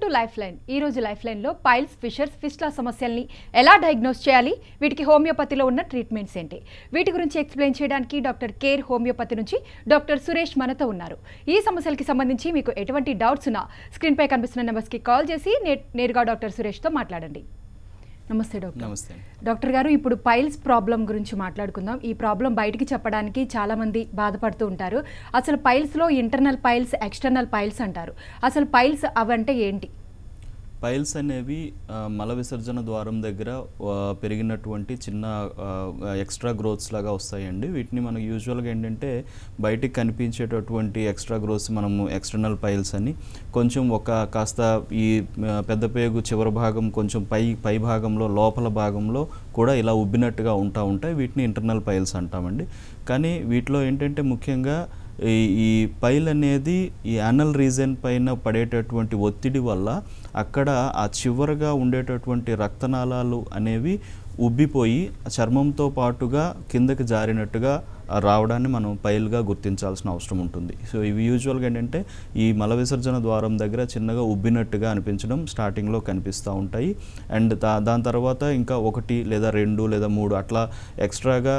Welcome to life line. ఈ రోజు life line లో పైల్స్, ఫిషర్స్, ఫిస్టులా సమస్యల్ని ఎలా డయాగ్నోస్ చేయాలి, వీటికి హోమియోపతిలో ఉన్న ట్రీట్మెంట్స్ ఏంటి, వీటి గురించి ఎక్స్ప్లెయిన్ చేయడానికి డాక్టర్ కేర్ హోమియోపతి నుంచి డాక్టర్ సురేష్ మనతో ఉన్నారు. ఈ సమస్యలకి సంబంధించి మీకు ఎటువంటి డౌట్స్ ఉన్నా స్క్రీన్ పై కనిపిస్తున్న నెంబర్స్ కి కాల్ చేసి నేరుగా డాక్టర్ సురేష్ తో మాట్లాడండి. నమస్తే డాక్టర్. నమస్తే డాక్టర్ గారు, ఇప్పుడు పైల్స్ ప్రాబ్లం గురించి మాట్లాడుకుందాం. ఈ ప్రాబ్లం బయటికి చెప్పడానికి చాలా మంది బాధపడుతూ ఉంటారు. అసలు పైల్స్లో ఇంటర్నల్ పైల్స్, ఎక్స్టర్నల్ పైల్స్ అంటారు. అసలు పైల్స్ అవంటే ఏంటి? పైల్స్ అనేవి మల విసర్జన ద్వారం దగ్గర పెరిగినటువంటి చిన్న ఎక్స్ట్రా గ్రోత్స్ లాగా వస్తాయండి. వీటిని మనం యూజువల్గా ఏంటంటే బయటికి కనిపించేటటువంటి ఎక్స్ట్రా గ్రోత్స్ మనము ఎక్స్టర్నల్ పైల్స్ అని, కొంచెం కాస్త ఈ పెద్ద పేగు చివరి భాగం కొంచెం పై భాగంలో లోపల భాగంలో కూడా ఇలా ఉబ్బినట్టుగా ఉంటాయి. వీటిని ఇంటర్నల్ పైల్స్ అంటామండి. కానీ వీటిలో ఏంటంటే ముఖ్యంగా ఈ పైల్ అనేది ఈ యానల్ రీజన్ పైన పడేటటువంటి ఒత్తిడి వల్ల అక్కడ ఆ చివరగా ఉండేటటువంటి రక్తనాళాలు అనేవి ఉబ్బిపోయి చర్మంతో పాటుగా కిందకి జారినట్టుగా రావడాన్ని మనం పైల్గా గుర్తించాల్సిన అవసరం ఉంటుంది. సో ఇవి యూజువల్గా ఏంటంటే ఈ మల విసర్జన ద్వారం దగ్గర చిన్నగా ఉబ్బినట్టుగా అనిపించడం స్టార్టింగ్లో కనిపిస్తూ ఉంటాయి. అండ్ దాని తర్వాత ఇంకా 1 లేదా 2 లేదా 3 అట్లా ఎక్స్ట్రాగా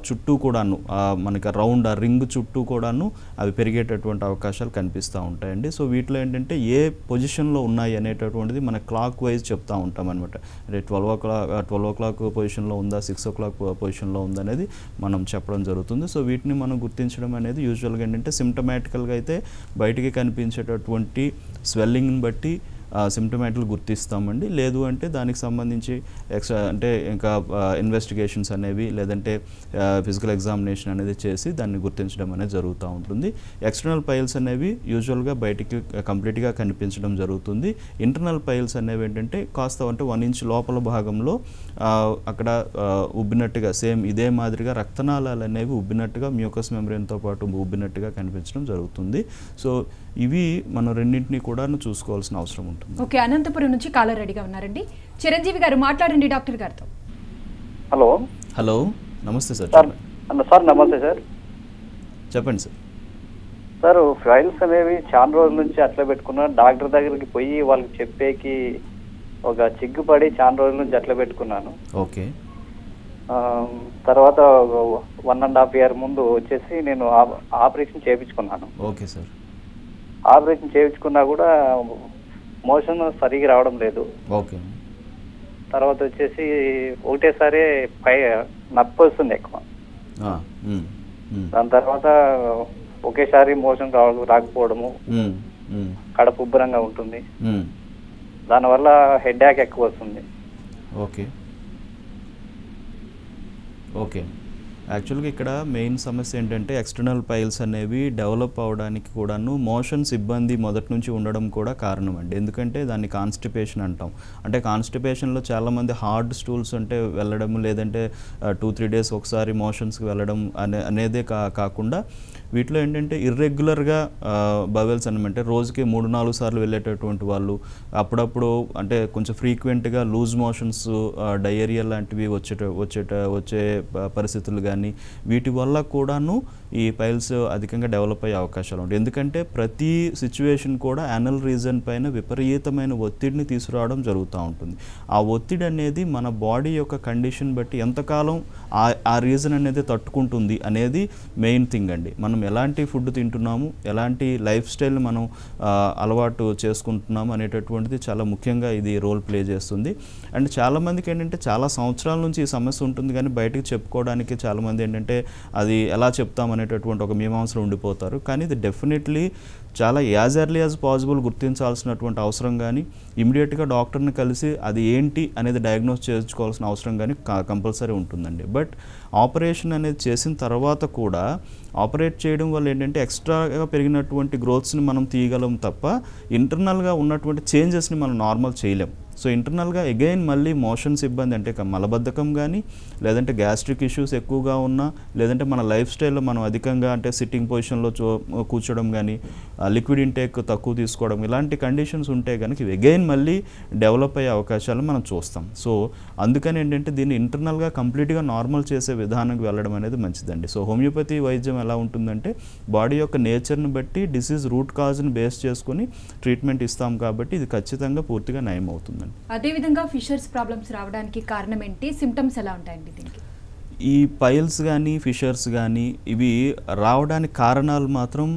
చుట్టూ కూడాను మనకి రౌండ్ ఆ రింగ్ చుట్టూ కూడాను అవి పెరిగేటటువంటి అవకాశాలు కనిపిస్తూ ఉంటాయండి. సో వీటిలో ఏంటంటే ఏ పొజిషన్లో ఉన్నాయి అనేటటువంటిది మన క్లాక్ వైజ్ చెప్తూ ఉంటాం అనమాట. అంటే 12 o'clock పొజిషన్లో ఉందా, 6 o'clock పొజిషన్లో ఉందా అనేది మనం చెప్పడం జరుగుతుంది. సో వీటిని మనం గుర్తించడం అనేది యూజువల్గా ఏంటంటే సిమ్టమాటికల్గా అయితే బయటికి కనిపించేటటువంటి స్వెల్లింగ్ని బట్టి సిమ్టమాటికల్ గుర్తిస్తామండి. లేదు అంటే దానికి సంబంధించి అంటే ఇంకా ఇన్వెస్టిగేషన్స్ అనేవి లేదంటే ఫిజికల్ ఎగ్జామినేషన్ అనేది చేసి దాన్ని గుర్తించడం అనేది జరుగుతూ ఉంటుంది. ఎక్స్టర్నల్ పైల్స్ అనేవి యూజువల్గా బయటికి కంప్లీట్గా కనిపించడం జరుగుతుంది. ఇంటర్నల్ పైల్స్ అనేవి ఏంటంటే కాస్త అంటే 1 inch లోపల భాగంలో అక్కడ ఉబ్బినట్టుగా సేమ్ ఇదే మాదిరిగా రక్తనాళాలు అనేవి ఉబ్బినట్టుగా మ్యూకస్ మెంబ్రేన్తో పాటు ఉబ్బినట్టుగా కనిపించడం జరుగుతుంది. సో ఇవి మనం రెండింటినీ కూడా చూసుకోవాల్సిన అవసరం ఉంటుంది. ఓకే, అనంతపురం నుంచి కాలర్ రెడీగా ఉన్నారండి. చిరంజీవి గారు మాట్లాడండి డాక్టర్ గారితో. హలో నమస్తే సార్. సార్ నమస్తే సార్. చెప్పండి సార్. సార్ ఫైల్స్ అనేవి చాలా రోజుల నుంచి అట్లా పెట్టుకున్నా, డాక్టర్ దగ్గరికి పోయి వాళ్ళకి చెప్పేకి ఒక చిగ్గుపడి చాలా రోజుల నుంచి అట్లా పెట్టుకున్నాను. ఓకే. తర్వాత 1.5 year ముందు వచ్చేసి నేను ఆపరేషన్ చేయించుకున్నాను. Okay sir. ఆపరేషన్ చేయించుకున్నా కూడా మోషన్ సరిగా రావడం లేదు. ఓకే. తర్వాత వచ్చేసి ఒకటేసారి నొప్పి వస్తుంది ఎక్కువ. దాని తర్వాత ఒకేసారి మోషన్ రాకపోవడము, కడుపు ఉబ్బరంగా ఉంటుంది. దానివల్ల హెడ్ఏక్ ఎక్కువ వస్తుంది. ఓకే. ఓకే. యాక్చువల్గా ఇక్కడ మెయిన్ సమస్య ఏంటంటే ఎక్స్టర్నల్ పైల్స్ అనేవి డెవలప్ అవడానికి కూడాను మోషన్స్ ఇబ్బంది మొదటి నుంచి ఉండడం కూడా కారణం అండి. ఎందుకంటే దాన్ని కాన్స్టిపేషన్ అంటాం. అంటే కాన్స్టిపేషన్లో చాలామంది హార్డ్ స్టూల్స్ అంటే వెళ్ళడం, లేదంటే 2-3 days ఒకసారి మోషన్స్కి వెళ్ళడం అనేదే కాకుండా వీటిలో ఏంటంటే ఇర్రెగ్యులర్గా బవెల్స్ అనమాట రోజుకి 3-4 సార్లు వెళ్ళేటటువంటి వాళ్ళు, అప్పుడప్పుడు అంటే కొంచెం ఫ్రీక్వెంట్గా లూజ్ మోషన్స్, డయేరియా లాంటివి వచ్చే పరిస్థితులు కానీ వీటి వల్ల కూడాను ఈ పైల్స్ అధికంగా డెవలప్ అయ్యే అవకాశాలు ఉంటాయి. ఎందుకంటే ప్రతి సిచ్యువేషన్ కూడా యానల్ రీజన్ పైన విపరీతమైన ఒత్తిడిని తీసుకురావడం జరుగుతూ ఉంటుంది. ఆ ఒత్తిడి అనేది మన బాడీ యొక్క కండిషన్ బట్టి ఎంతకాలం ఆ రీజన్ అనేది తట్టుకుంటుంది అనేది మెయిన్ థింగ్ అండి. మనం ఎలాంటి ఫుడ్ తింటున్నాము, ఎలాంటి లైఫ్ స్టైల్ని మనం అలవాటు చేసుకుంటున్నాము అనేటటువంటిది చాలా ముఖ్యంగా ఇది రోల్ ప్లే చేస్తుంది. అండ్ చాలామందికి ఏంటంటే చాలా సంవత్సరాల నుంచి ఈ సమస్య ఉంటుంది, కానీ బయటకు చెప్పుకోవడానికి చాలామంది ఏంటంటే అది ఎలా చెప్తాం అనేటటువంటి ఒక మీమాంసలో ఉండిపోతారు. కానీ ఇది డెఫినెట్లీ చాలా యాజ్ ఎర్లీ యాజ్ పాసిబుల్ గుర్తించాల్సినటువంటి అవసరం కానీ, ఇమీడియట్గా డాక్టర్ని కలిసి అది ఏంటి అనేది డయాగ్నోస్ చేసుకోవాల్సిన అవసరం కానీ కంపల్సరీ ఉంటుందండి. బట్ ఆపరేషన్ అనేది చేసిన తర్వాత కూడా ఆపరేట్ చేయడం వల్ల ఏంటంటే ఎక్స్ట్రాగా పెరిగినటువంటి గ్రోత్స్ని మనం తీయగలం తప్ప ఇంటర్నల్గా ఉన్నటువంటి చేంజెస్ని మనం నార్మల్ చేయలేం. సో ఇంటర్నల్గా అగైన్ మళ్ళీ మోషన్స్ ఇబ్బంది అంటే మలబద్ధకం కానీ, లేదంటే గ్యాస్ట్రిక్ ఇష్యూస్ ఎక్కువగా ఉన్నా, లేదంటే మన లైఫ్ స్టైల్లో మనం అధికంగా అంటే సిట్టింగ్ పొజిషన్లో కూర్చోవడం కానీ, లిక్విడ్ ఇంటేక్ తక్కువ తీసుకోవడం, ఇలాంటి కండిషన్స్ ఉంటే కనుక ఇవి అగైన్ మళ్ళీ డెవలప్ అయ్యే అవకాశాలు మనం చూస్తాం. సో అందుకని ఏంటంటే దీన్ని ఇంటర్నల్గా కంప్లీట్గా నార్మల్ చేసే విధానానికి వెళ్ళడం అనేది మంచిదండి. సో హోమియోపతి వైద్యం ఎలా ఉంటుందంటే బాడీ యొక్క నేచర్ని బట్టి డిసీజ్ రూట్ కాజ్ని బేస్ చేసుకొని ట్రీట్మెంట్ ఇస్తాం కాబట్టి ఇది ఖచ్చితంగా పూర్తిగా నయం అవుతుందండి. అదేవిధంగా ఫిషర్స్ ప్రాబ్లమ్స్ రావడానికి కారణం ఏంటి, సిమ్టమ్స్ ఎలా ఉంటాయండి దీనికి? ఈ పైల్స్ కానీ ఫిషర్స్ కానీ ఇవి రావడానికి కారణాలు మాత్రం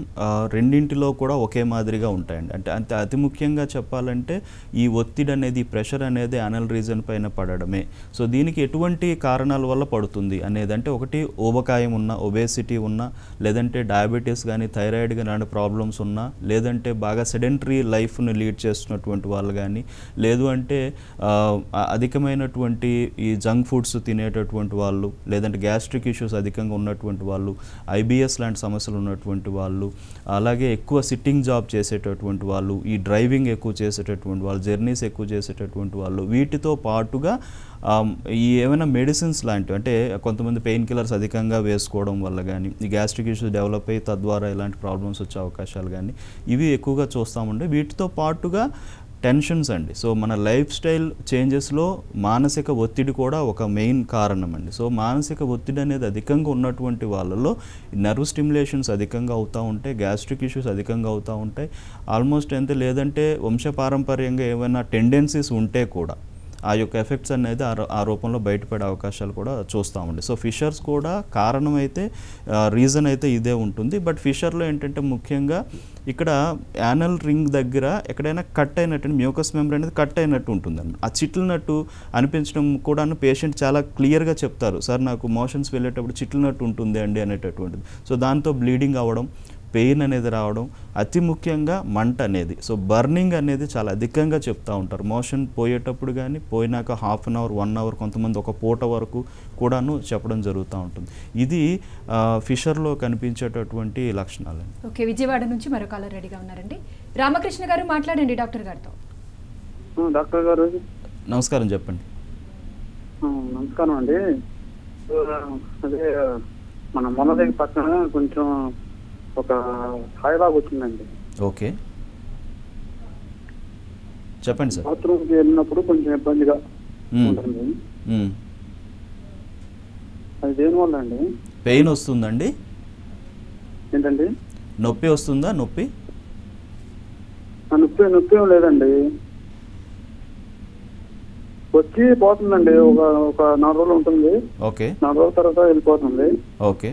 రెండింటిలో కూడా ఒకే మాదిరిగా ఉంటాయండి. అంటే అతి ముఖ్యంగా చెప్పాలంటే ఈ ఒత్తిడి అనేది, ప్రెషర్ అనేది యానల్ రీజన్ పైన పడడమే. సో దీనికి ఎటువంటి కారణాల వల్ల పడుతుంది అనేది అంటే ఒకటి ఊబకాయం ఉన్న, ఒబేసిటీ ఉన్న, లేదంటే డయాబెటీస్ కానీ థైరాయిడ్ కానీ లాంటి ప్రాబ్లమ్స్ ఉన్నా, లేదంటే బాగా సెడెంటరీ లైఫ్ని లీడ్ చేస్తున్నటువంటి వాళ్ళు కానీ, లేదు అంటే అధికమైనటువంటి ఈ జంక్ ఫుడ్స్ తినేటటువంటి వాళ్ళు, లేదంటే గ్యాస్ట్రిక్ ఇష్యూస్ అధికంగా ఉన్నటువంటి వాళ్ళు, ఐబిఎస్ లాంటి సమస్యలు ఉన్నటువంటి వాళ్ళు, అలాగే ఎక్కువ సిట్టింగ్ జాబ్ చేసేటటువంటి వాళ్ళు, ఈ డ్రైవింగ్ ఎక్కువ చేసేటటువంటి వాళ్ళు, జర్నీస్ ఎక్కువ చేసేటటువంటి వాళ్ళు, వీటితో పాటుగా ఈ ఏమైనా మెడిసిన్స్ లాంటివి అంటే కొంతమంది పెయిన్ కిల్లర్స్ అధికంగా వేసుకోవడం వల్ల కానీ ఈ గ్యాస్ట్రిక్ ఇష్యూస్ డెవలప్ అయ్యి తద్వారా ఇలాంటి ప్రాబ్లమ్స్ వచ్చే అవకాశాలు కానీ ఇవి ఎక్కువగా చూస్తామండి. వీటితో పాటుగా టెన్షన్స్ అండి. సో మన లైఫ్ స్టైల్ చేంజెస్లో మానసిక ఒత్తిడి కూడా ఒక మెయిన్ కారణం అండి. సో మానసిక ఒత్తిడి అనేది అధికంగా ఉన్నటువంటి వాళ్ళలో నర్వ్ స్టిమ్యులేషన్స్ అధికంగా అవుతూ ఉంటాయి, గ్యాస్ట్రిక్ ఇష్యూస్ అధికంగా అవుతూ ఉంటాయి. ఆల్మోస్ట్ ఎంత లేదంటే వంశపారంపర్యంగా ఏమైనా టెండెన్సీస్ ఉంటే కూడా ఆ యొక్క ఎఫెక్ట్స్ అనేది ఆ రూపంలో బయటపడే అవకాశాలు కూడా చూస్తామండి. సో ఫిషర్స్ కూడా కారణం అయితే రీజన్ అయితే ఇదే ఉంటుంది. బట్ ఫిషర్లో ఏంటంటే ముఖ్యంగా ఇక్కడ యానల్ రింగ్ దగ్గర ఎక్కడైనా కట్ అయినట్టు మ్యూకస్ మెంబ్రేన్ అనేది కట్ అయినట్టు ఉంటుందండి. ఆ చిట్లినట్టు అనిపించడం కూడా పేషెంట్ చాలా క్లియర్గా చెప్తారు, సార్ నాకు మోషన్స్ వెళ్ళేటప్పుడు చిట్లినట్టు ఉంటుంది అండి అనేటటువంటిది. సో దాంతో బ్లీడింగ్ అవ్వడం, పెయిన్ అనేది రావడం, అతి ముఖ్యంగా మంట అనేది, సో బర్నింగ్ అనేది చాలా అధికంగా చెప్తూ ఉంటారు. మోషన్ పోయేటప్పుడు కానీ పోయినాక హాఫ్ అన్ అవర్ 1 అవర్ కొంతమంది ఒక పూట వరకు కూడాను చెప్పడం జరుగుతూ ఉంటుంది. ఇది ఫిషర్లో కనిపించేటటువంటి లక్షణాలు. ఓకే, విజయవాడ నుంచి మరో కాలర్ రెడీగా ఉన్నారండి. రామకృష్ణ గారు మాట్లాడండి డాక్టర్ గారితో. డాక్టర్ గారు నమస్కారం, చెప్పండి. నమస్కారం అండి. అదే మన మొన్న దగ్గర పక్కన కొంచెం ఒక హాయిలాగా వచ్చిందండి. ఓకే, చెప్పండి సార్. బాత్రూమ్కి వెళ్ళినప్పుడు కొంచెం ఇబ్బందిగా ఉంటుంది. అది దేనివల్ల అండి? పెయిన్ వస్తుందండి? ఏంటండి? నొప్పి వస్తుందా? నొప్పి నొప్పి ఏం లేదండి, వచ్చి పోతుందండి. ఒక 4 రోజులు ఉంటుంది. ఓకే, 4 రోజుల తర్వాత వెళ్ళిపోతుంది. ఓకే,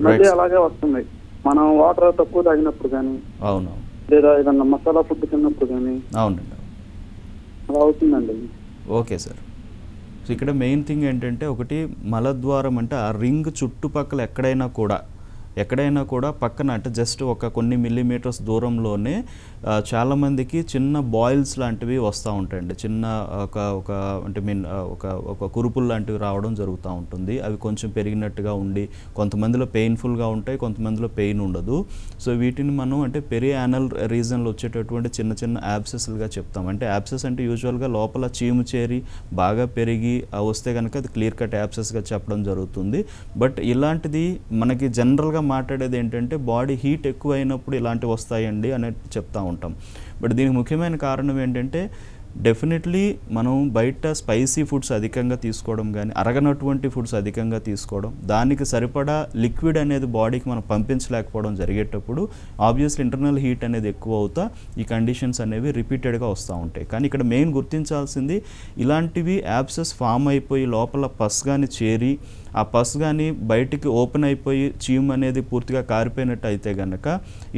మళ్ళీ అలాగే వస్తుంది. మనం వాటర్ తక్కువ తాగినప్పుడు కానీ, అవును, లేదా ఏదన్నా మసాలా ఫుడ్ తిన్నప్పుడు కానీ అవునండి, అలా అవుతుందండి. Okay sir. సో ఇక్కడ మెయిన్ థింగ్ ఏంటంటే ఒకటి మలద్వారం అంటే ఆ రింగ్ చుట్టుపక్కల ఎక్కడైనా కూడా పక్కన అంటే జస్ట్ ఒక కొన్ని మిల్లీమీటర్స్ దూరంలోనే చాలామందికి చిన్న బాయిల్స్ లాంటివి వస్తూ ఉంటాయండి. చిన్న ఒక అంటే ఒక కురుపులు లాంటివి రావడం జరుగుతూ ఉంటుంది. అవి కొంచెం పెరిగినట్టుగా ఉండి కొంతమందిలో పెయిన్ఫుల్గా ఉంటాయి, కొంతమందిలో పెయిన్ ఉండదు. సో వీటిని మనం అంటే పెరియానల్ రీజన్లో వచ్చేటటువంటి చిన్న చిన్న యాబ్సెస్లుగా చెప్తాం. అంటే యాబ్సెస్ అంటే యూజువల్గా లోపల చీము చేరి బాగా పెరిగి వస్తే కనుక అది క్లియర్ కట్ యాబ్సెస్గా చెప్పడం జరుగుతుంది. బట్ ఇలాంటిది మనకి జనరల్గా మాట్లాడేది ఏంటంటే బాడీ హీట్ ఎక్కువ అయినప్పుడు ఇలాంటివి వస్తాయండి అనేది చెప్తా ఉంటాం. బట్ దీనికి ముఖ్యమైన కారణం ఏంటంటే డెఫినెట్లీ మనం బయట స్పైసీ ఫుడ్స్ అధికంగా తీసుకోవడం కానీ, అరగనటువంటి ఫుడ్స్ అధికంగా తీసుకోవడం, దానికి సరిపడా లిక్విడ్ అనేది బాడీకి మనం పంపించలేకపోవడం జరిగేటప్పుడు ఆబ్వియస్లీ ఇంటర్నల్ హీట్ అనేది ఎక్కువ అవుతా ఈ కండిషన్స్ అనేవి రిపీటెడ్గా వస్తూ ఉంటాయి. కానీ ఇక్కడ మెయిన్ గుర్తించాల్సింది ఇలాంటివి యాబ్సెస్ ఫామ్ అయిపోయి లోపల పస్ కానీ చేరి ఆ పస్ కానీ బయటికి ఓపెన్ అయిపోయి చీమ్ అనేది పూర్తిగా కారిపోయినట్టు అయితే కనుక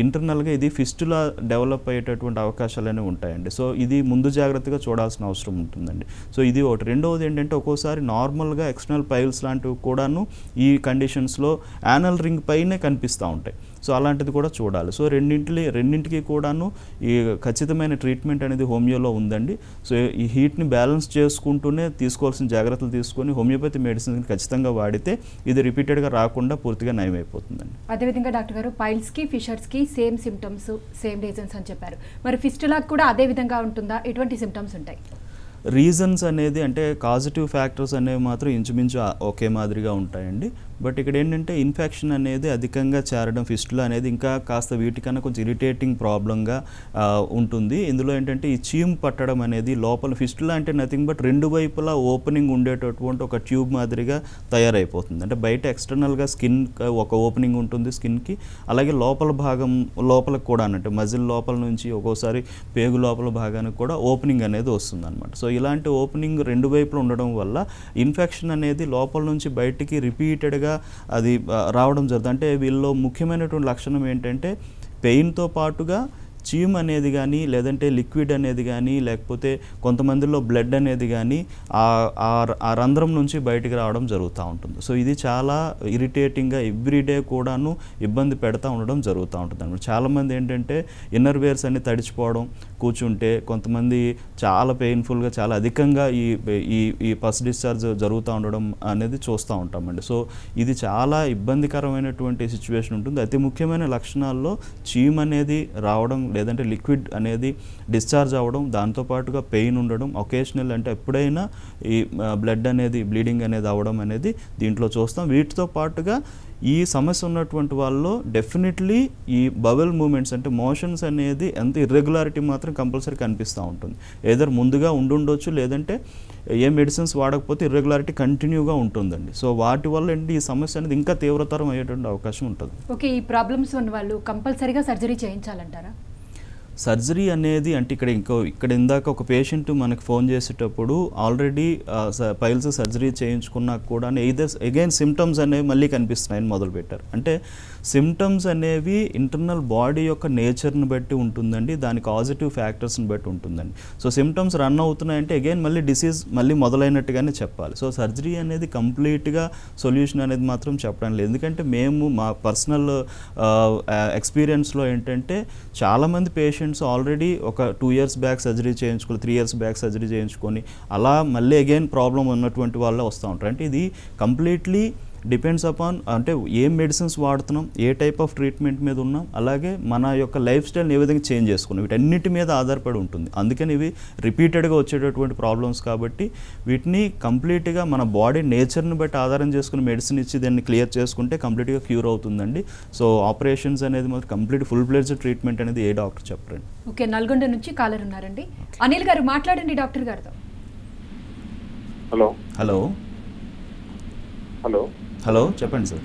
ఇంటర్నల్గా ఇది ఫిస్టులా డెవలప్ అయ్యేటటువంటి అవకాశాలు అనేవి ఉంటాయండి. సో ఇది ముందు జాగ్రత్తగా చూడాల్సిన అవసరం ఉంటుందండి. సో ఇది ఒకటి. రెండవది ఏంటంటే ఒక్కోసారి నార్మల్గా ఎక్స్టర్నల్ పైల్స్ లాంటివి కూడాను ఈ కండిషన్స్లో యానల్ రింగ్ పైనే కనిపిస్తూ ఉంటాయి. సో అలాంటిది కూడా చూడాలి. సో రెండింటికి కూడాను ఈ ఖచ్చితమైన ట్రీట్మెంట్ అనేది హోమియోలో ఉందండి. సో ఈ హీట్ని బ్యాలెన్స్ చేసుకుంటూనే తీసుకోవాల్సిన జాగ్రత్తలు తీసుకొని హోమియోపతి మెడిసిన్ ఖచ్చితంగా వాడితే ఇది రిపీటెడ్గా రాకుండా పూర్తిగా నయం అయిపోతుందండి. అదేవిధంగా డాక్టర్ గారు పైల్స్కి ఫిషర్స్కి సేమ్ సిమ్టమ్స్ సేమ్ రీజన్స్ అని చెప్పారు. మరి ఫిస్టులాకి కూడా అదే విధంగా ఉంటుందా? ఎటువంటి సిమ్టమ్స్ ఉంటాయి? రీజన్స్ అనేది అంటే కాజిటివ్ ఫ్యాక్టర్స్ అనేవి మాత్రం ఇంచుమించు ఒకే మాదిరిగా ఉంటాయండి. బట్ ఇక్కడ ఏంటంటే ఇన్ఫెక్షన్ అనేది అధికంగా చేరడం ఫిస్టులా అనేది ఇంకా కాస్త వీటికన్నా కొంచెం ఇరిటేటింగ్ ప్రాబ్లంగా ఉంటుంది. ఇందులో ఏంటంటే ఈ చీమ్ పట్టడం అనేది లోపల ఫిస్టులా అంటే నథింగ్ బట్ రెండు వైపులా ఓపెనింగ్ ఉండేటటువంటి ఒక ట్యూబ్ మాదిరిగా తయారైపోతుంది. అంటే బయట ఎక్స్టర్నల్గా స్కిన్ ఒక ఓపెనింగ్ ఉంటుంది స్కిన్కి, అలాగే లోపల భాగం లోపలకు కూడా అంటే మజిల్ లోపల నుంచి ఒక్కోసారి పేగు లోపల భాగానికి కూడా ఓపెనింగ్ అనేది వస్తుంది అనమాట. సో ఇలాంటి ఓపెనింగ్ రెండు వైపులు ఉండడం వల్ల ఇన్ఫెక్షన్ అనేది లోపల నుంచి బయటికి రిపీటెడ్గా అది రావడం జరుగుతుంది. అంటే వీళ్ళలో ముఖ్యమైనటువంటి లక్షణం ఏంటంటే పెయిన్తో పాటుగా చీమ్ అనేది కానీ లేదంటే లిక్విడ్ అనేది కానీ లేకపోతే కొంతమందిలో బ్లడ్ అనేది కానీ ఆ రంధ్రం నుంచి బయటికి రావడం జరుగుతూ ఉంటుంది. సో ఇది చాలా ఇరిటేటింగ్గా ఎవ్రీడే కూడాను ఇబ్బంది పెడతా ఉండడం జరుగుతూ ఉంటుంది అనమాట. చాలామంది ఏంటంటే ఇన్నర్ వేర్స్ అన్ని తడిచిపోవడం, కూర్చుంటే కొంతమంది చాలా పెయిన్ఫుల్గా చాలా అధికంగా ఈ పస్ డిశ్చార్జ్ జరుగుతూ ఉండడం అనేది చూస్తూ ఉంటామండి. సో ఇది చాలా ఇబ్బందికరమైనటువంటి సిచ్యువేషన్ ఉంటుంది. అతి ముఖ్యమైన లక్షణాల్లో చీమ్ అనేది రావడం లేదంటే లిక్విడ్ అనేది డిశ్చార్జ్ అవ్వడం, దాంతోపాటుగా పెయిన్ ఉండడం, ఒకేషనల్ అంటే ఎప్పుడైనా ఈ బ్లడ్ అనేది బ్లీడింగ్ అనేది అవ్వడం అనేది దీంట్లో చూస్తాం. వీటితో పాటుగా ఈ సమస్య ఉన్నటువంటి వాళ్ళలో డెఫినెట్లీ ఈ బవెల్ మూమెంట్స్ అంటే మోషన్స్ అనేది ఎంత ఇర్రెగ్యులారిటీ మాత్రం కంపల్సరీ కనిపిస్తూ ఉంటుంది. ఏదర్ ముందుగా ఉండుండొచ్చు లేదంటే ఏ మెడిసిన్స్ వాడకపోతే ఇర్రెగ్యులారిటీ కంటిన్యూగా ఉంటుందండి. సో వాటి వల్ల ఏంటి ఈ సమస్య అనేది ఇంకా తీవ్రతరం అయ్యేటువంటి అవకాశం ఉంటుంది. ఓకే, ఈ ప్రాబ్లమ్స్ ఉన్న వాళ్ళు కంపల్సరీగా సర్జరీ చేయించాలంటారా? సర్జరీ అనేది అంటే ఇక్కడ ఇందాక ఒక పేషెంట్ మనకు ఫోన్ చేసేటప్పుడు ఆల్రెడీ పైల్స్ సర్జరీ చేయించుకున్నా కూడా అగైన్ సిమ్టమ్స్ అనేవి మళ్ళీ కనిపిస్తున్నాయని మొదలుపెట్టారు. అంటే సిమ్టమ్స్ అనేవి ఇంటర్నల్ బాడీ యొక్క నేచర్ని బట్టి ఉంటుందండి, దాని పాజిటివ్ ఫ్యాక్టర్స్ని బట్టి ఉంటుందండి. సో సిమ్టమ్స్ రన్ అవుతున్నాయంటే అగైన్ మళ్ళీ డిసీజ్ మళ్ళీ మొదలైనట్టుగానే చెప్పాలి. సో సర్జరీ అనేది కంప్లీట్గా సొల్యూషన్ అనేది మాత్రం చెప్పడం లేదు. ఎందుకంటే మేము మా పర్సనల్ ఎక్స్పీరియన్స్లో ఏంటంటే చాలామంది పేషెంట్స్ ఆల్రెడీ ఒక 2 years బ్యాక్ సర్జరీ చేయించుకొని 3 years బ్యాక్ సర్జరీ చేయించుకొని అలా మళ్ళీ అగైన్ ప్రాబ్లం ఉన్నటువంటి వాళ్ళే వస్తూ ఉంటారు. అంటే ఇది కంప్లీట్లీ డిపెండ్స్ అపాన్ అంటే ఏం మెడిసిన్స్ వాడుతున్నాం, ఏ టైప్ ఆఫ్ ట్రీట్మెంట్ మీద ఉన్నాం, అలాగే మన యొక్క లైఫ్ స్టైల్ని ఏ విధంగా చేంజ్ చేసుకున్నాం, వీటన్నిటి మీద ఆధారపడి ఉంటుంది. అందుకని ఇవి రిపీటెడ్గా వచ్చేటటువంటి ప్రాబ్లమ్స్ కాబట్టి వీటిని కంప్లీట్గా మన బాడీ నేచర్ని బట్టి ఆధారం చేసుకుని మెడిసిన్ ఇచ్చి దాన్ని క్లియర్ చేసుకుంటే కంప్లీట్గా క్యూర్ అవుతుందండి. సో ఆపరేషన్స్ అనేది మాత్రం కంప్లీట్ ఫుల్ ఫ్లెడ్జ్డ్ ట్రీట్మెంట్ అనేది ఏ డాక్టర్ చెప్పరండి. ఓకే, నల్గొండ నుంచి కాలర్ ఉన్నారండి. అనిల్ గారు మాట్లాడండి డాక్టర్ గారితో. హలో హలో హలో హలో చెప్పండి సార్.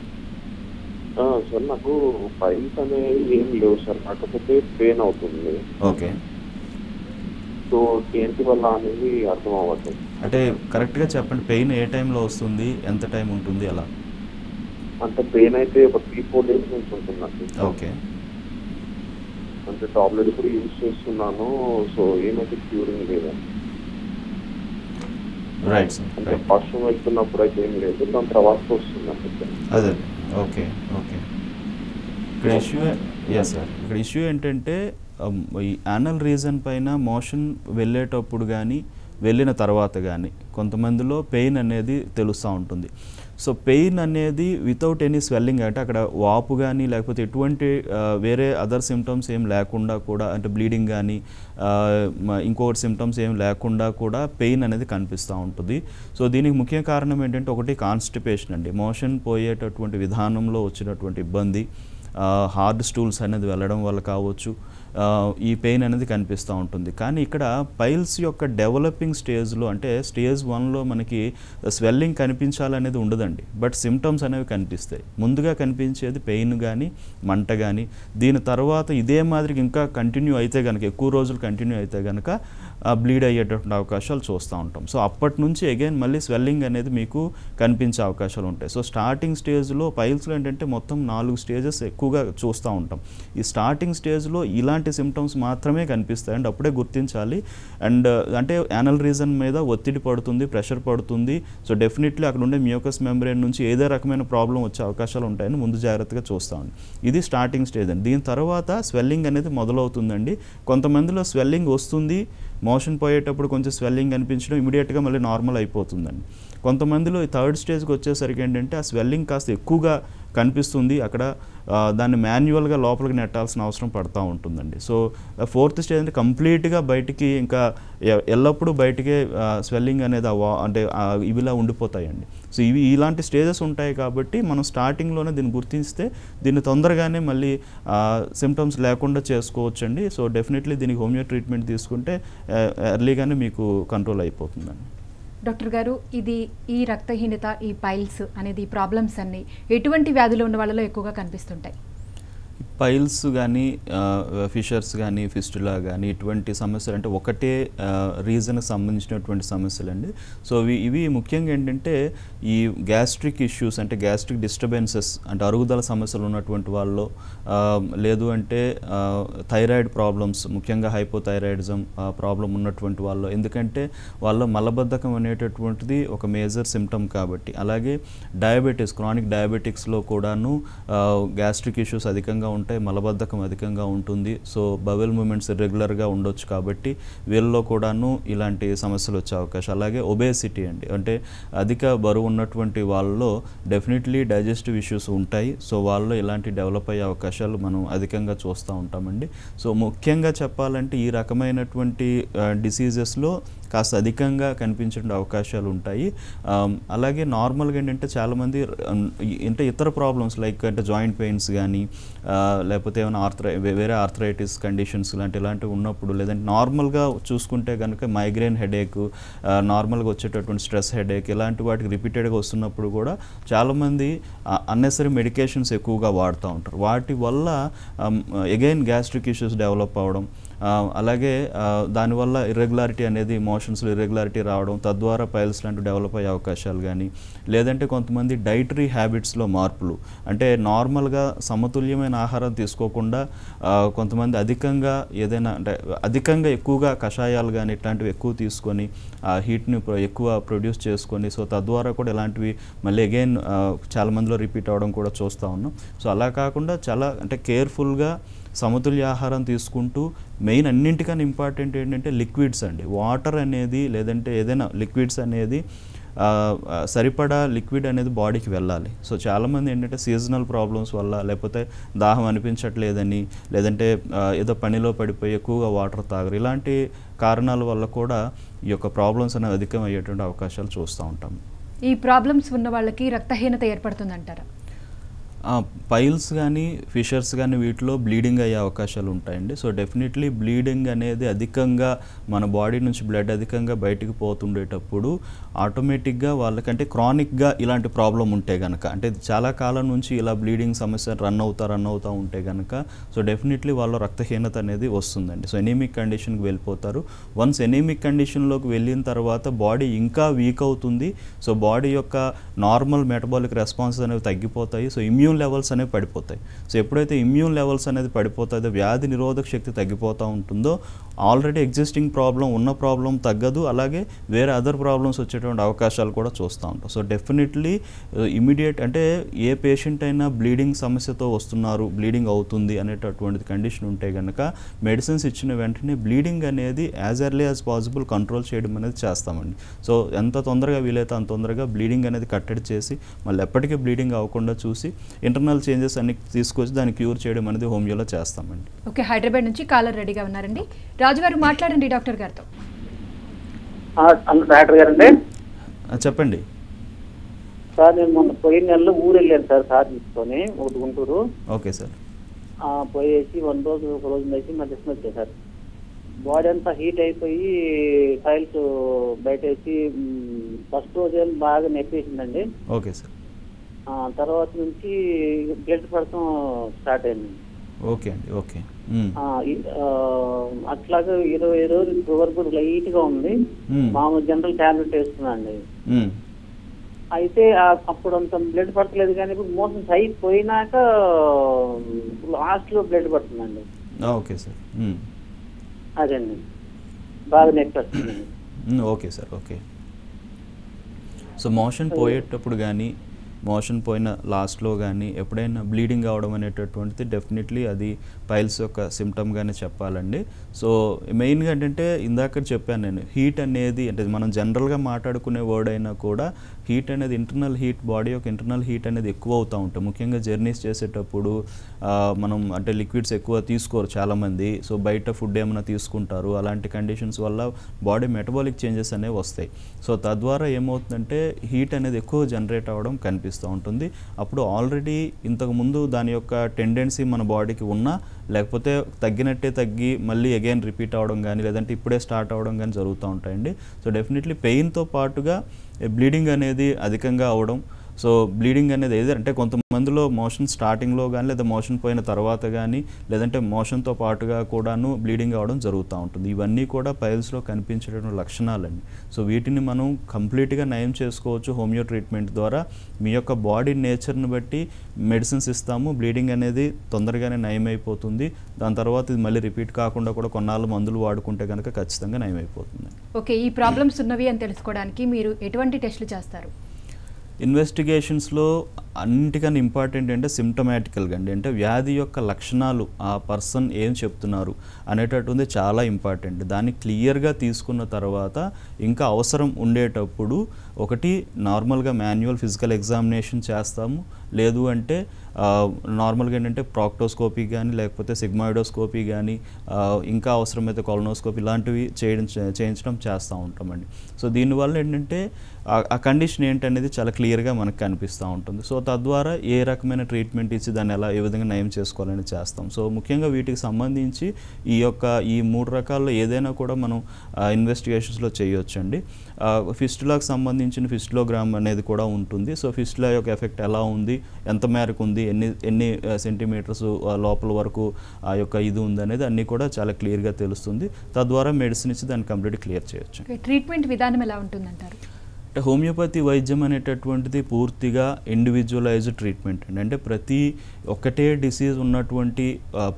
సార్ నాకు పైల్స్ అనేవి ఏం లేవు సార్, కాకపోతే పెయిన్ అవుతుంది. ఓకే, సో ఏంటి వల్ల అనేది అర్థం అవ్వట్లేదు. అంటే కరెక్ట్గా చెప్పండి, పెయిన్ ఏ టైంలో వస్తుంది, ఎంత టైం ఉంటుంది అలా? అంటే పెయిన్ అయితే ఒక 3-4 days నుంచి ఉంటుందండి. ఓకే, అంటే టాబ్లెట్ కూడా యూజ్ చేస్తున్నాను. సో ఏమైతే క్యూరింగ్ లేదండి. Right sir. అంటే ఫస్ట్ వెళ్తున్నప్పుడు అయితే ఏం లేదు, దాని తర్వాత వస్తుందండి. అదే ఓకే ఓకే. ఇక్కడ ఇష్యూ సార్, ఇక్కడ ఇష్యూ ఏంటంటే ఈ యానల్ రీజన్ పైన మోషన్ వెళ్ళేటప్పుడు కానీ వెళ్ళిన తర్వాత కానీ కొంతమందిలో పెయిన్ అనేది తెలుస్తూ ఉంటుంది. సో పెయిన్ అనేది వితౌట్ ఎనీ స్వెల్లింగ్ అంటే అక్కడ వాపు కానీ లేకపోతే ఎటువంటి వేరే అదర్ సిమ్టమ్స్ ఏం లేకుండా కూడా అంటే బ్లీడింగ్ కానీ ఇంకొకటి సిమ్టమ్స్ ఏం లేకుండా కూడా పెయిన్ అనేది కనిపిస్తూ ఉంటుంది. సో దీనికి ముఖ్య కారణం ఏంటంటే ఒకటి కాన్స్టిపేషన్ అండి, మోషన్ పోయేటటువంటి విధానంలో వచ్చినటువంటి ఇబ్బంది, హార్డ్ స్టూల్స్ అనేది వెళ్ళడం వల్ల కావచ్చు ఈ పెయిన్ అనేది కనిపిస్తూ ఉంటుంది. కానీ ఇక్కడ పైల్స్ యొక్క డెవలపింగ్ స్టేజ్లో అంటే స్టేజ్ 1లో మనకి స్వెల్లింగ్ కనిపించాలనేది ఉండదండి, బట్ సిమ్టమ్స్ అనేవి కనిపిస్తాయి. ముందుగా కనిపించేది పెయిన్ కానీ మంట కానీ, దీని తర్వాత ఇదే మాదిరికి ఇంకా కంటిన్యూ అయితే కనుక ఎక్కువ రోజులు కంటిన్యూ అయితే కనుక బ్లీడ్ అయ్యేటటువంటి అవకాశాలు చూస్తూ ఉంటాం. సో అప్పటి నుంచి అగైన్ మళ్ళీ స్వెల్లింగ్ అనేది మీకు కనిపించే అవకాశాలు ఉంటాయి. సో స్టార్టింగ్ స్టేజ్లో పైల్స్లో ఏంటంటే మొత్తం 4 స్టేజెస్ ఎక్కువగా చూస్తూ ఉంటాం. ఈ స్టార్టింగ్ స్టేజ్లో ఇలాంటి ఇలాంటి సిమ్టమ్స్ మాత్రమే కనిపిస్తాయండి, అప్పుడే గుర్తించాలి. అండ్ అంటే యానల్ రీజన్ మీద ఒత్తిడి పడుతుంది, ప్రెషర్ పడుతుంది. సో డెఫినెట్లీ అక్కడ ఉండే మ్యూకస్ మెంబ్రేన్ నుంచి ఏదో రకమైన ప్రాబ్లం వచ్చే అవకాశాలు ఉంటాయని ముందు జాగ్రత్తగా చూస్తామండి. ఇది స్టార్టింగ్ స్టేజ్ అండి. దీని తర్వాత స్వెల్లింగ్ అనేది మొదలవుతుందండి. కొంతమందిలో స్వెల్లింగ్ వస్తుంది, మోషన్ పోయేటప్పుడు కొంచెం స్వెల్లింగ్ అనిపించడం, ఇమీడియట్గా మళ్ళీ నార్మల్ అయిపోతుందండి. కొంతమందిలో ఈ థర్డ్ స్టేజ్కి వచ్చేసరికి ఏంటంటే ఆ స్వెల్లింగ్ కాస్త ఎక్కువగా కనిపిస్తుంది, అక్కడ దాన్ని మాన్యువల్గా లోపలికి నెట్టాల్సిన అవసరం పడుతూ ఉంటుందండి. సో ఫోర్త్ స్టేజ్ అంటే కంప్లీట్గా బయటికి ఇంకా ఎల్లప్పుడూ బయటికే స్వెల్లింగ్ అనేది అంటే ఇవిలా ఉండిపోతాయండి. సో ఇలాంటి స్టేజెస్ ఉంటాయి కాబట్టి మనం స్టార్టింగ్లోనే దీన్ని గుర్తిస్తే దీన్ని తొందరగానే మళ్ళీ సిమ్టమ్స్ లేకుండా చేసుకోవచ్చండి. సో డెఫినెట్లీ దీనికి హోమియో ట్రీట్మెంట్ తీసుకుంటే ఎర్లీగానే మీకు కంట్రోల్ అయిపోతుందండి. డాక్టర్ గారు, ఈ రక్తహీనత, ఈ పైల్స్ అనేది ప్రాబ్లమ్స్ అన్ని ఎటువంటి వ్యాధులు ఉన్న వాళ్ళలో ఎక్కువగా కనిపిస్తుంటాయి? పైల్స్ కానీ, ఫిషర్స్ కానీ, ఫిస్టులా కానీ ఇటువంటి సమస్యలు అంటే ఒకటే రీజన్కి సంబంధించినటువంటి సమస్యలు అండి. సో ఇవి ముఖ్యంగా ఏంటంటే ఈ గ్యాస్ట్రిక్ ఇష్యూస్ అంటే గ్యాస్ట్రిక్ డిస్టర్బెన్సెస్ అంటే అరుగుదల సమస్యలు ఉన్నటువంటి వాళ్ళు, లేదు అంటే థైరాయిడ్ ప్రాబ్లమ్స్, ముఖ్యంగా హైపోథైరాయిడిజం ప్రాబ్లం ఉన్నటువంటి వాళ్ళు, ఎందుకంటే వాళ్ళ మలబద్ధకం అనేటటువంటిది ఒక మేజర్ సిమ్టమ్ కాబట్టి. అలాగే డయాబెటీస్, క్రానిక్ డయాబెటిక్స్లో కూడాను గ్యాస్ట్రిక్ ఇష్యూస్ అధికంగా ఉంటాయి, మలబద్ధకం అధికంగా ఉంటుంది. సో బవెల్ మూమెంట్స్ ఇర్రెగ్యులర్గా ఉండొచ్చు కాబట్టి వీళ్ళలో కూడాను ఇలాంటి సమస్యలు వచ్చే అవకాశం. అలాగే ఒబేసిటీ అండి, అంటే అధిక బరువు ఉన్నటువంటి వాళ్ళలో డెఫినెట్లీ డైజెస్టివ్ ఇష్యూస్ ఉంటాయి. సో వాళ్ళలో ఇలాంటి డెవలప్ అయ్యే అవకాశాలు మనం అధికంగా చూస్తూ ఉంటామండి. సో ముఖ్యంగా చెప్పాలంటే ఈ రకమైనటువంటి డిసీజెస్లో కాస్త అధికంగా కనిపించే అవకాశాలు ఉంటాయి. అలాగే నార్మల్గా ఏంటంటే చాలామంది అంటే ఇతర ప్రాబ్లమ్స్ లైక్ అంటే జాయింట్ పెయిన్స్ కానీ, లేకపోతే ఏమైనా వేరే ఆర్థరైటిస్ కండిషన్స్ ఇలాంటివి ఉన్నప్పుడు, లేదంటే నార్మల్గా చూసుకుంటే కనుక మైగ్రేన్ హెడేక్, నార్మల్గా వచ్చేటటువంటి స్ట్రెస్ హెడేక్, ఇలాంటి వాటికి రిపీటెడ్గా వస్తున్నప్పుడు కూడా చాలామంది అన్నెసరీ మెడికేషన్స్ ఎక్కువగా వాడుతూ ఉంటారు. వాటి వల్ల అగైన్ గ్యాస్ట్రిక్ ఇష్యూస్ డెవలప్ అవ్వడం, అలాగే దానివల్ల ఇర్రెగ్యులారిటీ అనేది మోషన్స్లో ఇర్రెగ్యులారిటీ రావడం, తద్వారా పైల్స్ లాంటివి డెవలప్ అయ్యే అవకాశాలు కానీ, లేదంటే కొంతమంది డైటరీ హ్యాబిట్స్లో మార్పులు, అంటే నార్మల్గా సమతుల్యమైన ఆహారం తీసుకోకుండా కొంతమంది అధికంగా ఏదైనా అంటే అధికంగా ఎక్కువగా కషాయాలు కానీ ఇట్లాంటివి ఎక్కువ తీసుకొని హీట్ని ఎక్కువ ప్రొడ్యూస్ చేసుకొని, సో తద్వారా కూడా ఇలాంటివి మళ్ళీ అగైన్ చాలామందిలో రిపీట్ అవ్వడం కూడా చూస్తూ ఉన్నాం. సో అలా కాకుండా చాలా అంటే కేర్ఫుల్గా సమతుల్య ఆహారం తీసుకుంటూ, మెయిన్ అన్నింటికన్నా ఇంపార్టెంట్ ఏంటంటే లిక్విడ్స్ అండి. వాటర్ అనేది లేదంటే ఏదైనా లిక్విడ్స్ అనేది సరిపడా లిక్విడ్ అనేది బాడీకి వెళ్ళాలి. సో చాలామంది ఏంటంటే సీజనల్ ప్రాబ్లమ్స్ వల్ల, లేకపోతే దాహం అనిపించట్లేదని, లేదంటే ఏదో పనిలో పడిపోయి ఎక్కువగా వాటర్ తాగరు, ఇలాంటి కారణాల వల్ల కూడా ఈ యొక్క ప్రాబ్లమ్స్ అనేవి అధికం అయ్యేటువంటి అవకాశాలు చూస్తూ ఉంటాం. ఈ ప్రాబ్లమ్స్ ఉన్న వాళ్ళకి రక్తహీనత ఏర్పడుతుందంటారా? పైల్స్ కానీ, ఫిషర్స్ కానీ వీటిలో బ్లీడింగ్ అయ్యే అవకాశాలు ఉంటాయండి. సో డెఫినెట్లీ బ్లీడింగ్ అనేది అధికంగా మన బాడీ నుంచి బ్లడ్ అధికంగా బయటికి పోతుండేటప్పుడు ఆటోమేటిక్గా వాళ్ళకంటే క్రానిక్గా ఇలాంటి ప్రాబ్లం ఉంటే కనుక, అంటే చాలా కాలం నుంచి ఇలా బ్లీడింగ్ సమస్య రన్ అవుతూ ఉంటే కనుక, సో డెఫినెట్లీ వాళ్ళ రక్తహీనత అనేది వస్తుందండి. సో ఎనీమిక్ కండిషన్కి వెళ్ళిపోతారు. వన్స్ ఎనీమిక్ కండిషన్లోకి వెళ్ళిన తర్వాత బాడీ ఇంకా వీక్ అవుతుంది. సో బాడీ యొక్క నార్మల్ మెటబాలిక్ రెస్పాన్సెస్ అనేవి తగ్గిపోతాయి. సో ఇమ్యూన్ లెవెల్స్ అనేవి పడిపోతాయి. సో ఎప్పుడైతే ఇమ్యూన్ లెవెల్స్ అనేది పడిపోతుందో, వ్యాధి నిరోధక శక్తి తగ్గిపోతూ ఉంటుందో, ఆల్రెడీ ఎగ్జిస్టింగ్ ఉన్న ప్రాబ్లం తగ్గదు, అలాగే వేరే అదర్ ప్రాబ్లమ్స్ వచ్చేటువంటి అవకాశాలు కూడా చూస్తూ ఉంటాం. సో డెఫినెట్లీ ఇమీడియట్ అంటే ఏ పేషెంట్ అయినా బ్లీడింగ్ సమస్యతో వస్తున్నారు, బ్లీడింగ్ అవుతుంది అనేటటువంటిది కండిషన్ ఉంటే కనుక మెడిసిన్స్ ఇచ్చిన వెంటనే బ్లీడింగ్ అనేది as early as possible control చేయడం అనేది చేస్తామండి. సో ఎంత తొందరగా వీలైతే అంత తొందరగా బ్లీడింగ్ అనేది కట్టడి చేసి మళ్ళీ ఎప్పటికీ బ్లీడింగ్ అవ్వకుండా చూసి ఇంటర్నల్ చేంజెస్ అన్ని తీసుకొచ్చి దాన్ని క్యూర్ చేయడం అనేది హోమియోలో చేస్తామండి. ఓకే, హైదరాబాద్ నుంచి కాలర్ రెడీగా ఉన్నారండి. రాజు గారు మాట్లాడండి డాక్టర్ గారితో. డాక్టర్ గారండి, చెప్పండి సార్. నేను మొన్న పోయిన నెలలో ఊరు వెళ్ళాను సార్, కార్ తీసుకొని ఒకటి గుంటూరు. Okay sir. పోయేసి ఒక రోజు వేసి మళ్ళీ వచ్చాయి సార్. బాడీ అంతా హీట్ అయిపోయి టైల్స్ బయట వేసి ఫస్ట్ రోజు బాగా నొప్పేసిందండి. Okay sir. తర్వాత నుంచి బ్లడ్ పడటం స్టార్ట్ అయింది. ఓకే అండి. ఓకే. అట్లాగా 20 రోజులు వరకు లైట్ గా ఉంది. మామూలు జనరల్ టాబ్లెట్ వేస్తున్నా అండి. అయితే అప్పుడు అంత బ్లడ్ పడతలేదు, కానీ ఇప్పుడు మోషన్స్ అయిపోయినాక లాస్ట్ లో బ్లడ్ పడుతుందండి. Okay sir. అదండి బాగా నొప్పి వస్తుంది. Okay sir. Okay. So motion పోయేటప్పుడు కానీ మోషన్ పోయిన లాస్ట్లో కానీ ఎప్పుడైనా బ్లీడింగ్ అవడం అనేటటువంటిది డెఫినెట్లీ అది పైల్స్ యొక్క సిమ్టమ్గానే చెప్పాలండి. సో మెయిన్గా ఏంటంటే ఇందాక చెప్పాను నేను, హీట్ అనేది అంటే మనం జనరల్గా మాట్లాడుకునే వర్డ్ అయినా కూడా హీట్ అనేది ఇంటర్నల్ హీట్, బాడీ యొక్క ఇంటర్నల్ హీట్ అనేది ఎక్కువ అవుతూ ఉంటుంది. ముఖ్యంగా జర్నీస్ చేసేటప్పుడు మనం అంటే లిక్విడ్స్ ఎక్కువ తీసుకోరు చాలామంది. సో బయట ఫుడ్ ఏమైనా తీసుకుంటారు. అలాంటి కండిషన్స్ వల్ల బాడీ మెటబాలిక్ చేంజెస్ అనేవి వస్తాయి. సో తద్వారా ఏమవుతుందంటే హీట్ అనేది ఎక్కువ జనరేట్ అవ్వడం కనిపిస్తూ ఉంటుంది. అప్పుడు ఆల్రెడీ ఇంతకుముందు దాని యొక్క టెండెన్సీ మన బాడీకి ఉన్నా లేకపోతే తగ్గినట్టే తగ్గి మళ్ళీ అగైన్ రిపీట్ అవ్వడం కానీ లేదంటే ఇప్పుడే స్టార్ట్ అవ్వడం కానీ జరుగుతూ ఉంటాయండి. సో డెఫినెట్లీ పెయిన్తో పాటుగా బ్లీడింగ్ అనేది అధికంగా అవడం. సో బ్లీడింగ్ అనేది ఏదో అంటే కొంతమందిలో మోషన్ స్టార్టింగ్లో కానీ లేదా మోషన్ పోయిన తర్వాత కానీ లేదంటే మోషన్తో పాటుగా కూడాను బ్లీడింగ్ అవ్వడం జరుగుతూ ఉంటుంది. ఇవన్నీ కూడా పైల్స్లో కనిపించేటువంటి లక్షణాలండి. సో వీటిని మనం కంప్లీట్గా నయం చేసుకోవచ్చు హోమియో ట్రీట్మెంట్ ద్వారా. మీ యొక్క బాడీ నేచర్ని బట్టి మెడిసిన్స్ ఇస్తాము. బ్లీడింగ్ అనేది తొందరగానే నయం అయిపోతుంది. దాని తర్వాత ఇది మళ్ళీ రిపీట్ కాకుండా కూడా కొన్నాళ్ళు మందులు వాడుకుంటే కనుక ఖచ్చితంగా నయం అయిపోతుంది. ఓకే, ఈ ప్రాబ్లమ్స్ ఉన్నవి అని తెలుసుకోవడానికి మీరు ఎటువంటి టెస్టులు చేస్తారు? ఇన్వెస్టిగేషన్స్లో అన్నిటికన్నా ఇంపార్టెంట్ అంటే సిమ్టమాటికల్గా అండి, అంటే వ్యాధి యొక్క లక్షణాలు ఆ పర్సన్ ఏం చెప్తున్నారు అనేటటువంటి చాలా ఇంపార్టెంట్. దాన్ని క్లియర్గా తీసుకున్న తర్వాత ఇంకా అవసరం ఉండేటప్పుడు ఒకటి నార్మల్గా మాన్యువల్ ఫిజికల్ ఎగ్జామినేషన్ చేస్తాము. లేదు అంటే నార్మల్గా ఏంటంటే ప్రాక్టోస్కోపీ కానీ లేకపోతే సిగ్మాయిడోస్కోపీ కానీ ఇంకా అవసరమైతే కొలనోస్కోపీ ఇలాంటివి చేయించడం చేస్తూ ఉంటామండి. సో దీనివల్ల ఏంటంటే ఆ కండిషన్ ఏంటనేది చాలా క్లియర్గా మనకు కనిపిస్తూ ఉంటుంది. సో తద్వారా ఏ రకమైన ట్రీట్మెంట్ ఇచ్చి దాన్ని ఏ విధంగా నయం చేసుకోవాలని చేస్తాం. సో ముఖ్యంగా వీటికి సంబంధించి ఈ 3 రకాల్లో ఏదైనా కూడా మనం ఇన్వెస్టిగేషన్స్లో చేయొచ్చండి. ఫిస్టులాకి సంబంధించిన ఫిస్టులోగ్రామ్ అనేది కూడా ఉంటుంది. సో ఫిస్టులా యొక్క ఎఫెక్ట్ ఎలా ఉంది, ఎంత మేరకు ఉంది, ఎన్ని సెంటీమీటర్స్ లోపల వరకు ఆ యొక్క ఇది ఉంది అనేది అన్నీ కూడా చాలా క్లియర్గా తెలుస్తుంది. తద్వారా మెడిసిన్ ఇచ్చి దాన్ని కంప్లీట్ క్లియర్ చేయొచ్చు. ట్రీట్మెంట్ విధానం ఎలా ఉంటుందంటారు? అంటే హోమియోపతి వైద్యం అనేటటువంటిది పూర్తిగా ఇండివిజువలైజ్డ్ ట్రీట్మెంట్ అండి. అంటే ప్రతి ఒక్కటే డిసీజ్ ఉన్నటువంటి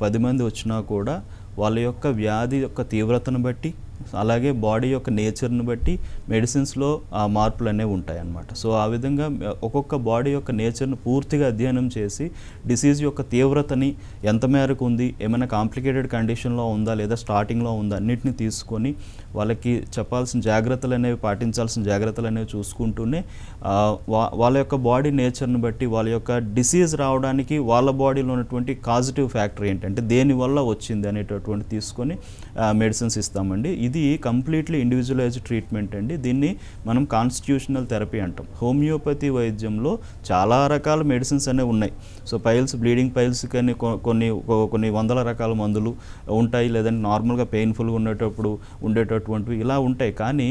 10 మంది వచ్చినా కూడా వాళ్ళ యొక్క వ్యాధి యొక్క తీవ్రతను బట్టి అలాగే బాడీ యొక్క నేచర్ని బట్టి మెడిసిన్స్లో మార్పులు అనేవి ఉంటాయన్నమాట. సో ఆ విధంగా ఒక్కొక్క బాడీ యొక్క నేచర్ను పూర్తిగా అధ్యయనం చేసి డిసీజ్ యొక్క తీవ్రతని ఎంత మేరకు ఉంది, ఏమైనా కాంప్లికేటెడ్ కండిషన్లో ఉందా లేదా స్టార్టింగ్లో ఉందా అన్నిటిని తీసుకొని వాళ్ళకి చెప్పాల్సిన జాగ్రత్తలు అనేవి పాటించాల్సిన జాగ్రత్తలు అనేవి చూసుకుంటూనే వాళ్ళ యొక్క బాడీ నేచర్ని బట్టి వాళ్ళ యొక్క డిసీజ్ రావడానికి వాళ్ళ బాడీలో ఉన్నటువంటి కాజిటివ్ ఫ్యాక్టర్ ఏంటంటే దేనివల్ల వచ్చింది అనేటటువంటి తీసుకొని మెడిసిన్స్ ఇస్తామండి. ఇది కంప్లీట్లీ ఇండివిజువలైజ్డ్ ట్రీట్మెంట్ అండి. దీన్ని మనం కాన్స్టిట్యూషనల్ థెరపీ అంటాం. హోమియోపతి వైద్యంలో చాలా రకాల మెడిసిన్స్ అనేవి ఉన్నాయి. సో పైల్స్, బ్లీడింగ్ పైల్స్ కానీ కొన్ని వందల రకాల మందులు ఉంటాయి. లేదంటే నార్మల్గా పెయిన్ఫుల్గా ఉండేటటువంటివి ఇలా ఉంటాయి. కానీ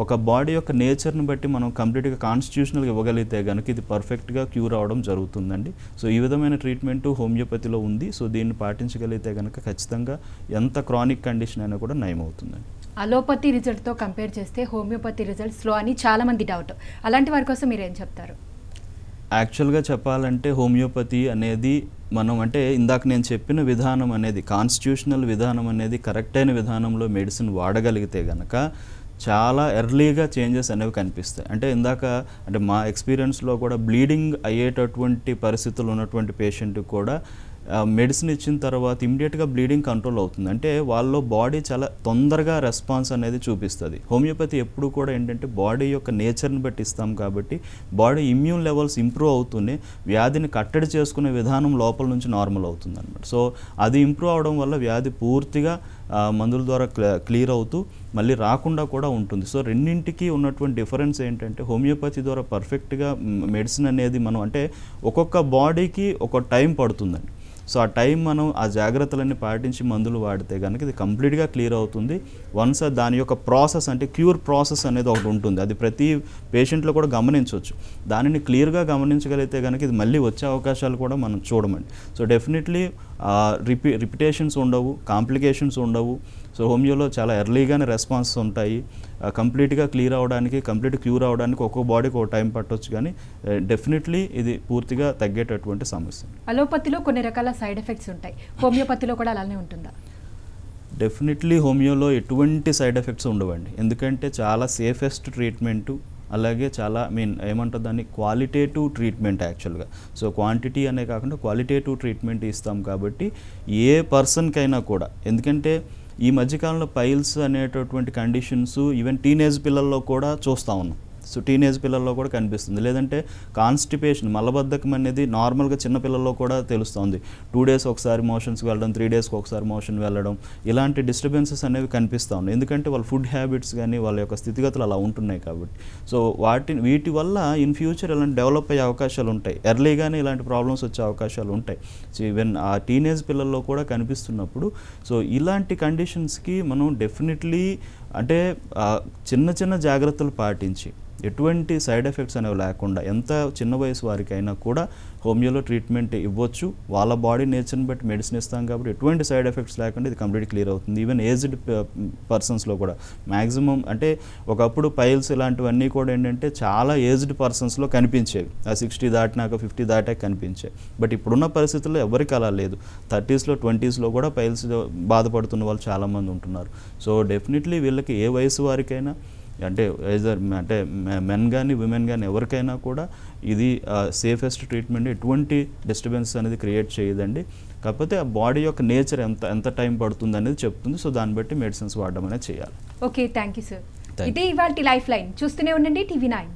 ఒక బాడీ యొక్క నేచర్ని బట్టి మనం కంప్లీట్గా కాన్స్టిట్యూషనల్గా ఇవ్వగలిగితే కనుక ఇది పర్ఫెక్ట్గా క్యూర్ అవడం జరుగుతుందండి. సో ఈ విధమైన ట్రీట్మెంట్ హోమియోపతిలో ఉంది. సో దీన్ని పాటించగలిగితే కనుక ఖచ్చితంగా ఎంత క్రానిక్ కండిషన్ అయినా కూడా నయం అవుతుందండి. అలోపతి రిజల్ట్తో కంపేర్ చేస్తే హోమియోపతి రిజల్ట్ స్లో అని చాలామంది డౌట్. అలాంటి వారి కోసం మీరు ఏం చెప్తారు? యాక్చువల్గా చెప్పాలంటే హోమియోపతి అనేది మనం అంటే ఇందాక నేను చెప్పిన విధానం అనేది కాన్స్టిట్యూషనల్ విధానం అనేది కరెక్ట్ అయిన విధానంలో మెడిసిన్ వాడగలిగితే కనుక చాలా ఎర్లీగా చేంజెస్ అనేవి కనిపిస్తాయి. అంటే ఇందాక అంటే మా ఎక్స్పీరియన్స్లో కూడా బ్లీడింగ్ అయ్యేటటువంటి పరిస్థితులు ఉన్నటువంటి పేషెంట్కి కూడా మెడిసిన్ ఇచ్చిన తర్వాత ఇమ్మీడియట్గా బ్లీడింగ్ కంట్రోల్ అవుతుంది. అంటే వాళ్ళలో బాడీ చాలా తొందరగా రెస్పాన్స్ అనేది చూపిస్తుంది. హోమియోపతి ఎప్పుడు కూడా ఏంటంటే బాడీ యొక్క నేచర్ని బట్టి ఇస్తాం కాబట్టి బాడీ ఇమ్యూన్ లెవెల్స్ ఇంప్రూవ్ అవుతూనే వ్యాధిని కట్టడి చేసుకునే విధానం లోపల నుంచి నార్మల్ అవుతుంది అనమాట. సో అది ఇంప్రూవ్ అవడం వల్ల వ్యాధి పూర్తిగా మందుల ద్వారా క్లియర్ అవుతూ మళ్ళీ రాకుండా కూడా ఉంటుంది. సో రెండింటికి ఉన్నటువంటి డిఫరెన్స్ ఏంటంటే హోమియోపతి ద్వారా పర్ఫెక్ట్గా మెడిసిన్ అనేది మనం అంటే ఒక్కొక్క బాడీకి ఒక టైం పడుతుందండి. సో ఆ టైం మనం ఆ జాగ్రత్తలన్నీ పాటించి మందులు వాడితే కనుక ఇది కంప్లీట్గా క్లియర్ అవుతుంది. వన్స్ దాని యొక్క ప్రాసెస్ అంటే క్యూర్ ప్రాసెస్ అనేది ఒకటి ఉంటుంది. అది ప్రతి పేషెంట్లో కూడా గమనించవచ్చు. దానిని క్లియర్గా గమనించగలిగితే కనుక ఇది మళ్ళీ వచ్చే అవకాశాలు కూడా మనం చూడమండి. సో డెఫినెట్లీ రిపిటేషన్స్ ఉండవు, కాంప్లికేషన్స్ ఉండవు. సో హోమియోలో చాలా ఎర్లీగానే రెస్పాన్స్ ఉంటాయి. కంప్లీట్గా కంప్లీట్ క్యూర్ అవడానికి ఒక్కొక్క బాడీకి ఒక టైం పట్టొచ్చు, కానీ డెఫినెట్లీ ఇది పూర్తిగా తగ్గేటటువంటి సమస్య. అలోపతిలో కొన్ని రకాల సైడ్ ఎఫెక్ట్స్ ఉంటాయి, హోమియోపతిలో కూడా అలానే ఉంటుందా? డెఫినెట్లీ హోమియోలో ఎటువంటి సైడ్ ఎఫెక్ట్స్ ఉండవండి, ఎందుకంటే చాలా సేఫెస్ట్ ట్రీట్మెంటు, అలాగే చాలా ఏమంటారు దాన్ని క్వాలిటేటివ్ ట్రీట్మెంట్ యాక్చువల్గా. సో క్వాంటిటీ అనే కాకుండా క్వాలిటేటివ్ ట్రీట్మెంట్ ఇస్తాం కాబట్టి ఏ పర్సన్కైనా కూడా, ఎందుకంటే ఈ మధ్యకాలంలో పైల్స్ అనేటటువంటి కండిషన్స్ ఈవెన్ టీనేజ్ పిల్లల్లో కూడా చూస్తూ ఉన్నాం. సో టీనేజ్ పిల్లల్లో కూడా కనిపిస్తుంది. లేదంటే కాన్స్టిపేషన్, మలబద్ధకం అనేది నార్మల్గా చిన్నపిల్లల్లో కూడా తెలుస్తుంది. 2 days ఒకసారి మోషన్స్కి వెళ్ళడం, 3 daysకి ఒకసారి మోషన్ వెళ్ళడం, ఇలాంటి డిస్టర్బెన్సెస్ అనేవి కనిపిస్తూ ఉన్నాయి. ఎందుకంటే వాళ్ళ ఫుడ్ హ్యాబిట్స్ కానీ వాళ్ళ యొక్క స్థితిగతులు అలా ఉంటున్నాయి కాబట్టి. సో వీటి వల్ల ఇన్ ఫ్యూచర్ ఇలాంటి డెవలప్ అయ్యే అవకాశాలు ఉంటాయి, ఎర్లీగానే ఇలాంటి ప్రాబ్లమ్స్ వచ్చే అవకాశాలు ఉంటాయి. సో ఈవెన్ ఆ టీనేజ్ పిల్లల్లో కూడా కనిపిస్తున్నప్పుడు సో ఇలాంటి కండిషన్స్కి మనం డెఫినెట్లీ అంటే చిన్న చిన్న జాగ్రత్తలు పాటించి ఎటువంటి సైడ్ ఎఫెక్ట్స్ అనేవి లేకుండా ఎంత చిన్న వయసు వారికైనా కూడా హోమియోలో ట్రీట్మెంట్ ఇవ్వచ్చు. వాళ్ళ బాడీ నేచర్ని బట్టి మెడిసిన్ ఇస్తాం కాబట్టి ఎటువంటి సైడ్ ఎఫెక్ట్స్ లేకుండా ఇది కంప్లీట్ క్లియర్ అవుతుంది. ఈవెన్ ఏజ్డ్ పర్సన్స్లో కూడా మ్యాక్సిమం అంటే ఒకప్పుడు పైల్స్ ఇలాంటివన్నీ కూడా ఏంటంటే చాలా ఏజ్డ్ పర్సన్స్లో కనిపించేవి, 60 దాటినాక 50 దాటాక కనిపించేవి. బట్ ఇప్పుడున్న పరిస్థితుల్లో ఎవరికి అలా లేదు. 30s 20s కూడా పైల్స్ బాధపడుతున్న వాళ్ళు చాలామంది ఉంటున్నారు. సో డెఫినెట్లీ వీళ్ళకి ఏ వయసు వారికైనా అంటే మెన్ కానీ విమెన్ కానీ ఎవరికైనా కూడా ఇది సేఫెస్ట్ ట్రీట్మెంట్, ఎటువంటి డిస్టర్బెన్స్ అనేది క్రియేట్ చేయదండి. కాకపోతే ఆ బాడీ యొక్క నేచర్ ఎంత టైం పడుతుంది అనేది చెప్తుంది. సో దాన్ని బట్టి మెడిసిన్స్ వాడడం అనేది చేయాలి. Okay, thank you sir. ఇది ఇవాల్టి లైఫ్ లైన్. చూస్తూనే ఉండండి TV9.